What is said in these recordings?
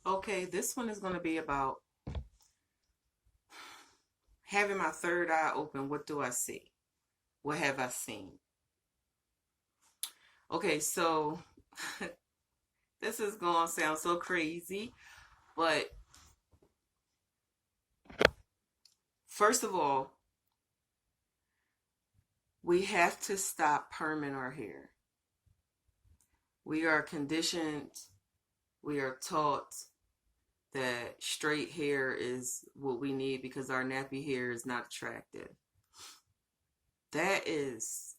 Okay, this one is going to be about having my third eye open. What do I see? What have I seen? Okay, so this is going to sound so crazy, but first of all, we have to stop perming our hair. We are conditioned, we are taught that straight hair is what we need because our nappy hair is not attractive. That is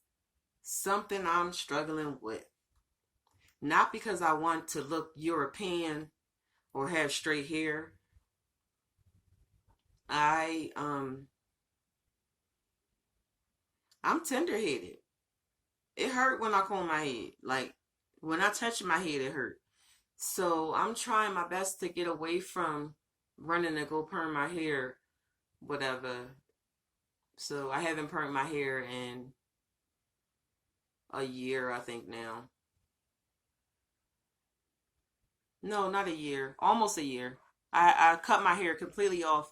something I'm struggling with. Not because I want to look European or have straight hair. I I'm tender-headed. It hurt when I comb my head. Like when I touch my head, it hurt. So I'm trying my best to get away from running to go perm my hair, whatever. So I haven't permed my hair in a year, I think now. No, not a year. Almost a year. I cut my hair completely off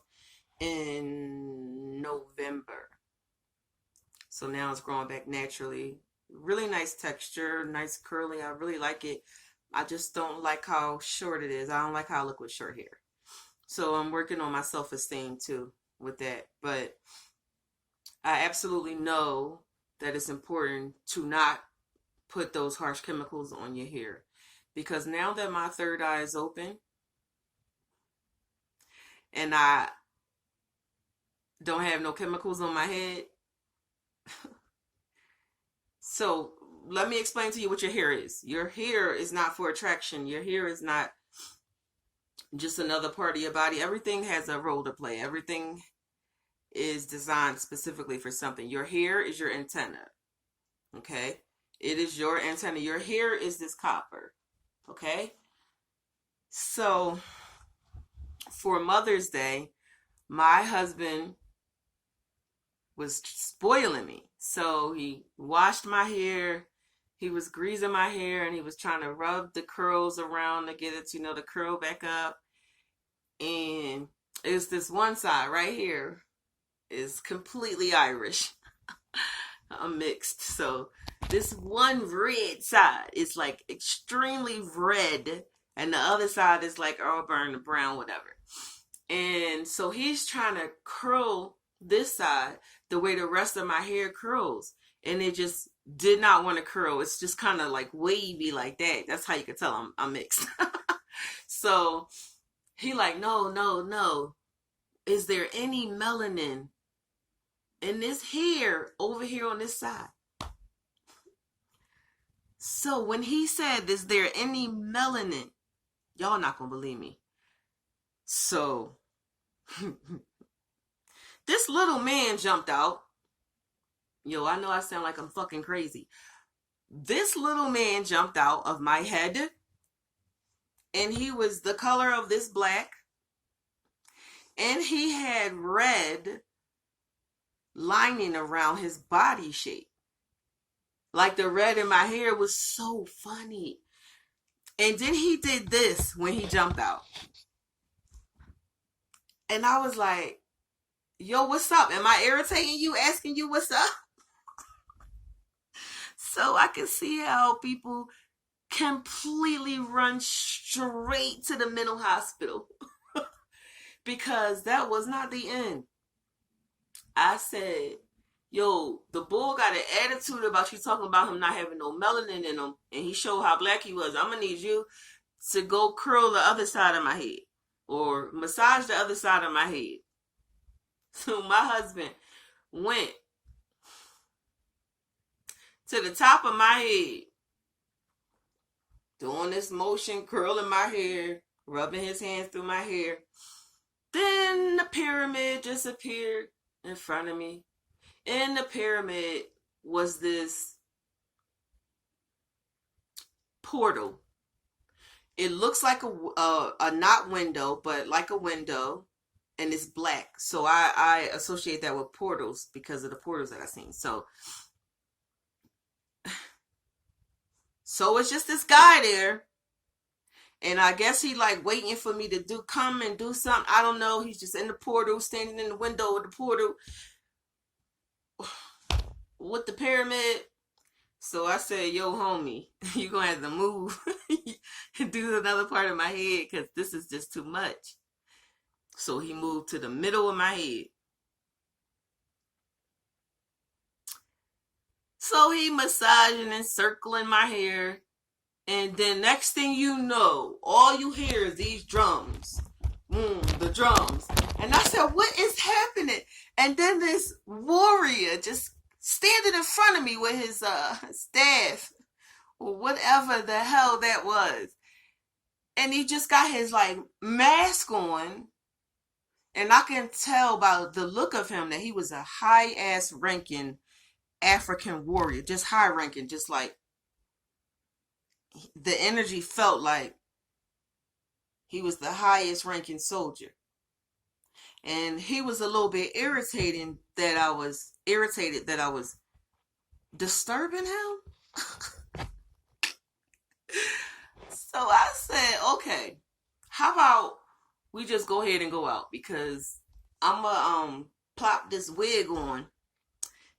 in November. So now it's growing back naturally. Really nice texture, nice curly. I really like it. I just don't like how short it is. I don't like how I look with short hair. So I'm working on my self-esteem too with that. But I absolutely know that it's important to not put those harsh chemicals on your hair. Because now that my third eye is open and I don't have no chemicals on my head, so let me explain to you what your hair is. Your hair is not for attraction. Your hair is not just another part of your body. Everything has a role to play. Everything is designed specifically for something. Your hair is your antenna. Okay? It is your antenna. Your hair is this copper. Okay? So for Mother's Day, my husband was spoiling me. So he washed my hair, he was greasing my hair, and he was trying to rub the curls around to get it, to curl back up. And it's this one side right here is completely Irish. I'm mixed. So this one red side is like extremely red, and the other side is like auburn, brown, whatever. And so he's trying to curl this side the way the rest of my hair curls. And it just did not want to curl. It's just kind of like wavy like that. That's how you can tell I'm mixed. So he like, no, no, no. Is there any melanin in this hair over here on this side? So when he said, is there any melanin? Y'all not gonna believe me. So this little man jumped out. Yo, I know I sound like I'm fucking crazy. This little man jumped out of my head, and he was the color of this black, and he had red lining around his body shape. Like the red in my hair was so funny. And then he did this when he jumped out. And I was like, yo, what's up? Am I irritating you, asking you what's up? So I can see how people completely run straight to the mental hospital because that was not the end. I said, yo, the bull got an attitude about you talking about him not having no melanin in him, and he showed how black he was. I'm gonna need you to go curl the other side of my head or massage the other side of my head. So my husband went to the top of my head, doing this motion, curling my hair, rubbing his hands through my hair. Then the pyramid just appeared in front of me. In the pyramid was this portal. It looks like a not window, but like a window, and it's black. So I associate that with portals because of the portals that I've seen. So it's just this guy there, And I guess he like waiting for me to come and do something. I don't know. He's just in the portal, standing in the window of the portal with the pyramid. So I said, yo, homie, you gonna have to move and do another part of my head because this is just too much. So he moved to the middle of my head. So he massaging and circling my hair. And then next thing you know, all you hear is these drums. The drums. And I said, what is happening? And then this warrior just standing in front of me with his staff, or whatever the hell that was. And he just got his like mask on. And I can tell by the look of him that he was a high ass ranking African warrior. Just high ranking, just like the energy felt like he was the highest ranking soldier. And he was a little bit irritated that I was disturbing him. So I said, okay, how about we just go ahead and go out, because I'ma plop this wig on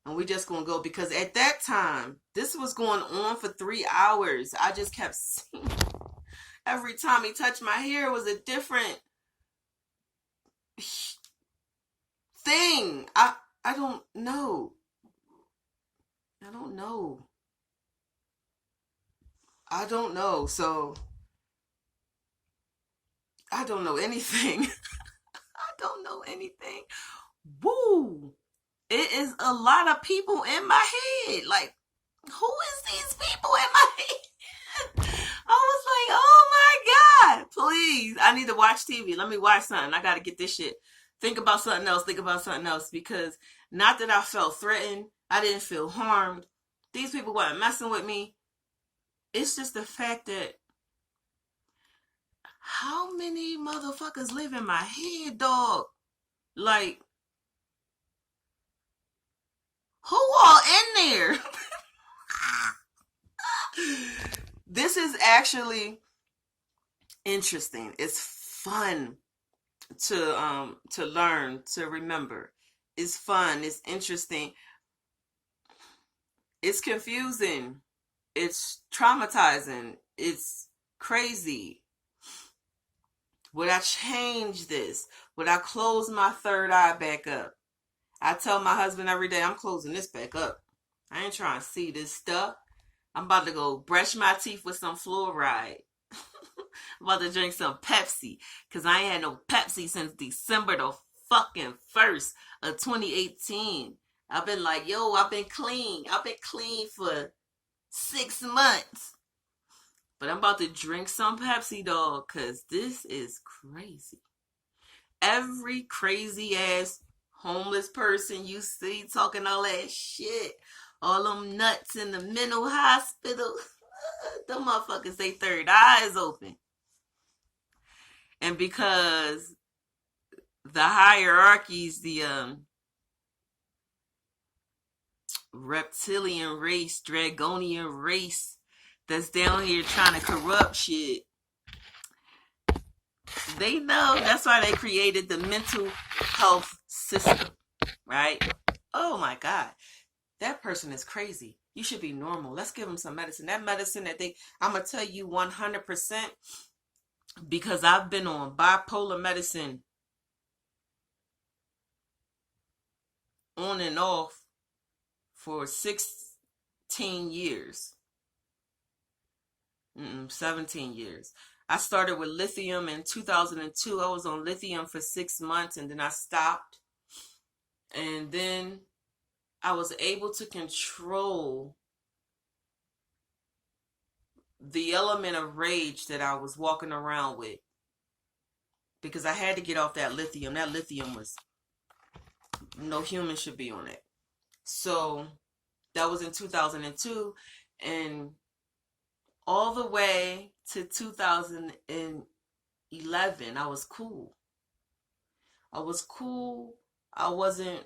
and we just gonna go, because at that time this was going on for 3 hours. I just kept seeing every time he touched my hair was a different thing. I don't know. I don't know. I don't know. So I don't know anything. I don't know anything. Woo! It is a lot of people in my head. Like, who is these people in my head? I was like, oh my God, please. I need to watch TV. Let me watch something. I got to get this shit. Think about something else. Because not that I felt threatened. I didn't feel harmed. These people weren't messing with me. It's just the fact that how many motherfuckers live in my head, dog? Like, who all in there? This is actually interesting. It's fun to learn, to remember. It's fun. It's interesting. It's confusing. It's traumatizing. It's crazy. Would I change this? Would I close my third eye back up? I tell my husband every day, I'm closing this back up. I ain't trying to see this stuff. I'm about to go brush my teeth with some fluoride. I'm about to drink some Pepsi, because I ain't had no Pepsi since December the fucking 1st of 2018. I've been like, yo, I've been clean. I've been clean for 6 months. But I'm about to drink some Pepsi, dog, because this is crazy. Every crazy ass homeless person you see talking all that shit, all them nuts in the mental hospital, them motherfuckers, they third eye is open. And because the hierarchies, the reptilian race, dragonian race that's down here trying to corrupt shit, they know. That's why they created the mental health system, right? Oh my God, that person is crazy. You should be normal. Let's give them some medicine. That medicine that I'm going to tell you 100%, because I've been on bipolar medicine on and off for 16 years. 17 years. I started with lithium in 2002. I was on lithium for 6 months and then I stopped. And then I was able to control the element of rage that I was walking around with, because I had to get off that lithium. That lithium was, no human should be on it. So that was in 2002, and all the way to 2011, I was cool. I wasn't,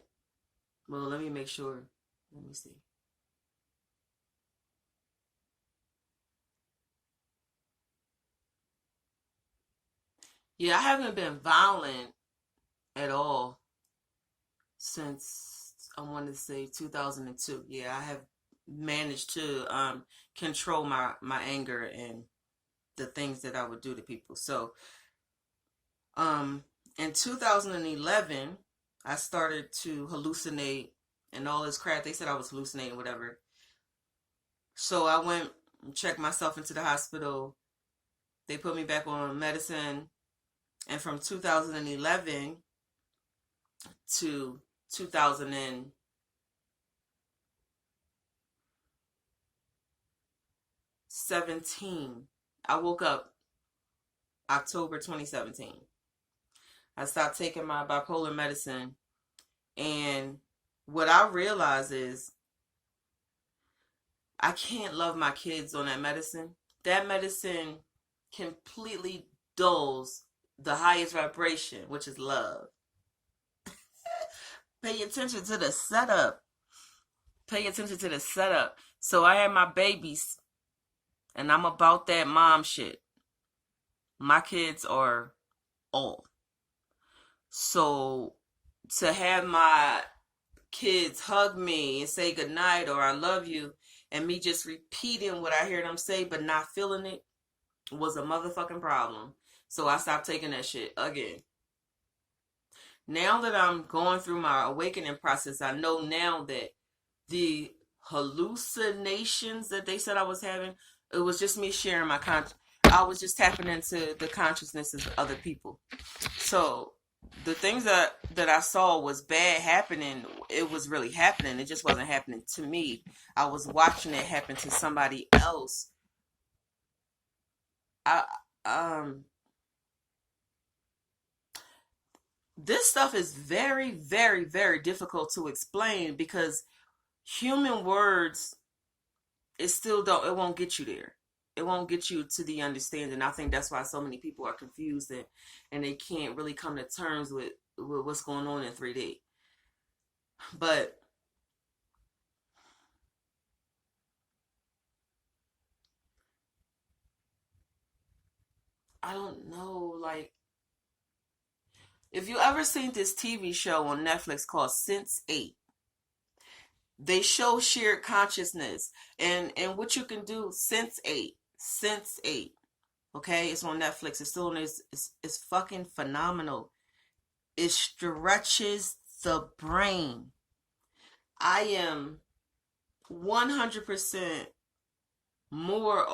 well, let me make sure. Let me see. Yeah, I haven't been violent at all since I want to say 2002. Yeah, I have managed to control my anger and the things that I would do to people. So, um in 2011, I started to hallucinate and all this crap. They said I was hallucinating, whatever. So I went and checked myself into the hospital. They put me back on medicine, and from 2011 to 2017, I woke up October 2017. I stopped taking my bipolar medicine, and what I realized is I can't love my kids on that medicine. That medicine completely dulls the highest vibration, which is love. Pay attention to the setup. Pay attention to the setup. So I had my babies, and I'm about that mom shit. My kids are old. So to have my kids hug me and say goodnight or I love you, and me just repeating what I hear them say but not feeling it, was a motherfucking problem. So I stopped taking that shit again. Now that I'm going through my awakening process, I know now that the hallucinations that they said I was having, it was just me sharing my I was just tapping into the consciousnesses of other people. So the things that I saw was bad happening. It was really happening. It just wasn't happening to me. I was watching it happen to somebody else. I This stuff is very, very, very difficult to explain because human words, it won't get you there. It won't get you to the understanding. I think that's why so many people are confused and they can't really come to terms with what's going on in 3D. But I don't know, like, if you ever seen this TV show on Netflix called Sense8, they show shared consciousness and what you can do. Sense8. Okay, it's on Netflix. It's still on. It's fucking phenomenal. It stretches the brain. I am 100% more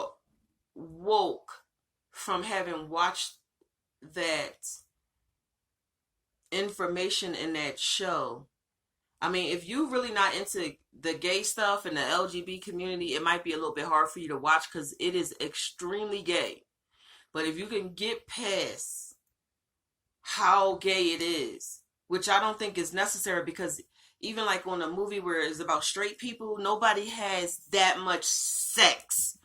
woke from having watched that information in that show. I mean, if you really not into the gay stuff and the LGBT community, it might be a little bit hard for you to watch because it is extremely gay. But if you can get past how gay it is, which I don't think is necessary, because even like on a movie where it's about straight people, nobody has that much sex.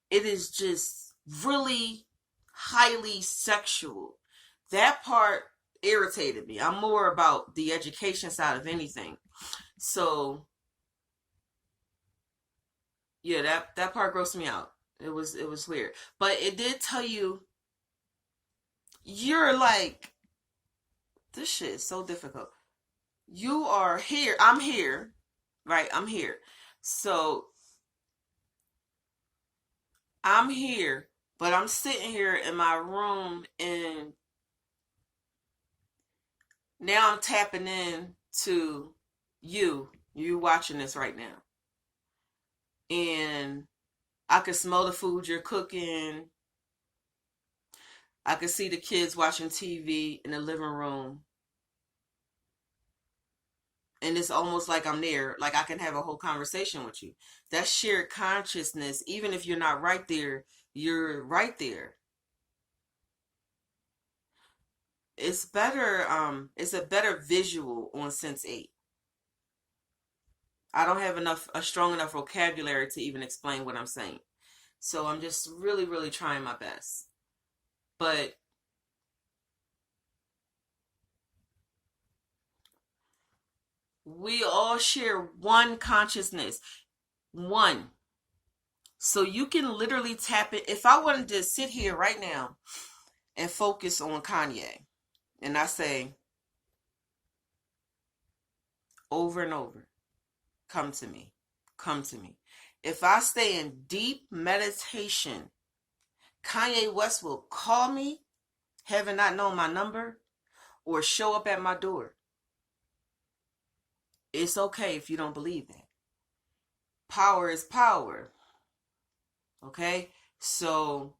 It is just really highly sexual. That part irritated me. I'm more about the education side of anything. So yeah, that part grossed me out. It was weird. But it did tell you, you're like, this shit is so difficult. You are here. I'm here. Right? I'm here. So I'm here, but I'm sitting here in my room, and now I'm tapping in to you watching this right now. And I can smell the food you're cooking. I can see the kids watching TV in the living room. And it's almost like I'm there. Like I can have a whole conversation with you. That shared consciousness, even if you're not right there, you're right there. It's a better visual on Sense8. I don't have a strong enough vocabulary to even explain what I'm saying. So I'm just really, really trying my best. But we all share one consciousness. One. So you can literally tap it. If I wanted to sit here right now and focus on Kanye. And I say over and over, come to me, come to me. If I stay in deep meditation, Kanye West will call me, having not known my number, or show up at my door. It's okay if you don't believe that. Power is power. Okay? So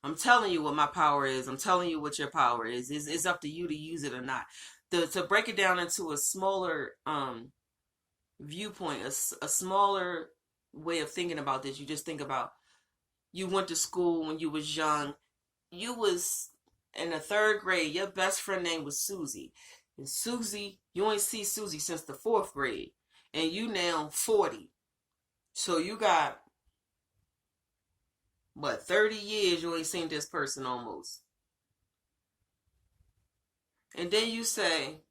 I'm telling you what my power is. I'm telling you what your power is. It's up to you to use it or not. To break it down into a smaller viewpoint, a smaller way of thinking about this, you just think about, you went to school when you was young. You was in the 3rd grade. Your best friend name was Susie. And Susie, you ain't see Susie since the 4th grade. And you now 40. So you got, what, 30 years you ain't seen this person almost. And then you say,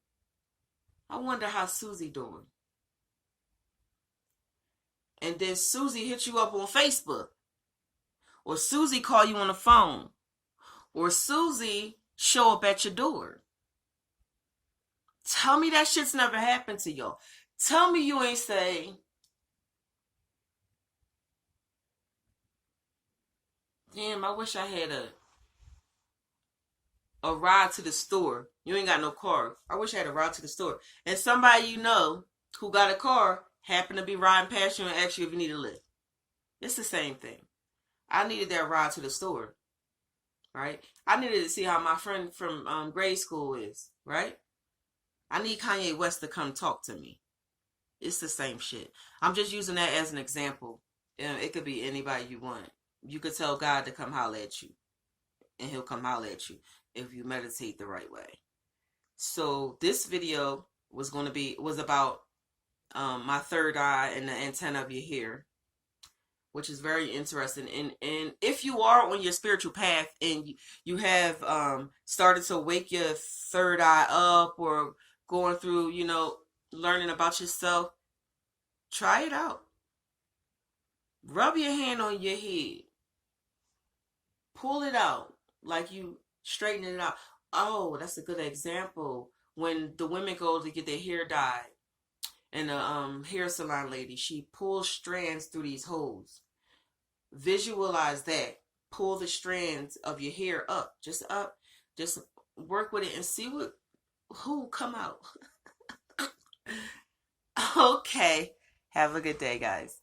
I wonder how Susie doing. And then Susie hit you up on Facebook. Or Susie call you on the phone. Or Susie show up at your door. Tell me that shit's never happened to y'all. Tell me you ain't say, damn, I wish I had a ride to the store. You ain't got no car. I wish I had a ride to the store. And somebody you know who got a car happened to be riding past you and asked you if you need a lift. It's the same thing. I needed that ride to the store, right? I needed to see how my friend from grade school is, right? I need Kanye West to come talk to me. It's the same shit. I'm just using that as an example. It could be anybody you want. You could tell God to come holler at you, and he'll come holler at you if you meditate the right way. So this video was about my third eye and the antenna of your hair, which is very interesting. And if you are on your spiritual path and you have started to wake your third eye up, or going through, learning about yourself, try it out. Rub your hand on your head. Pull it out like you straighten it out. Oh, that's a good example. When the women go to get their hair dyed, and the hair salon lady, she pulls strands through these holes. Visualize that. Pull the strands of your hair up. Just work with it and see who come out. Okay. Have a good day, guys.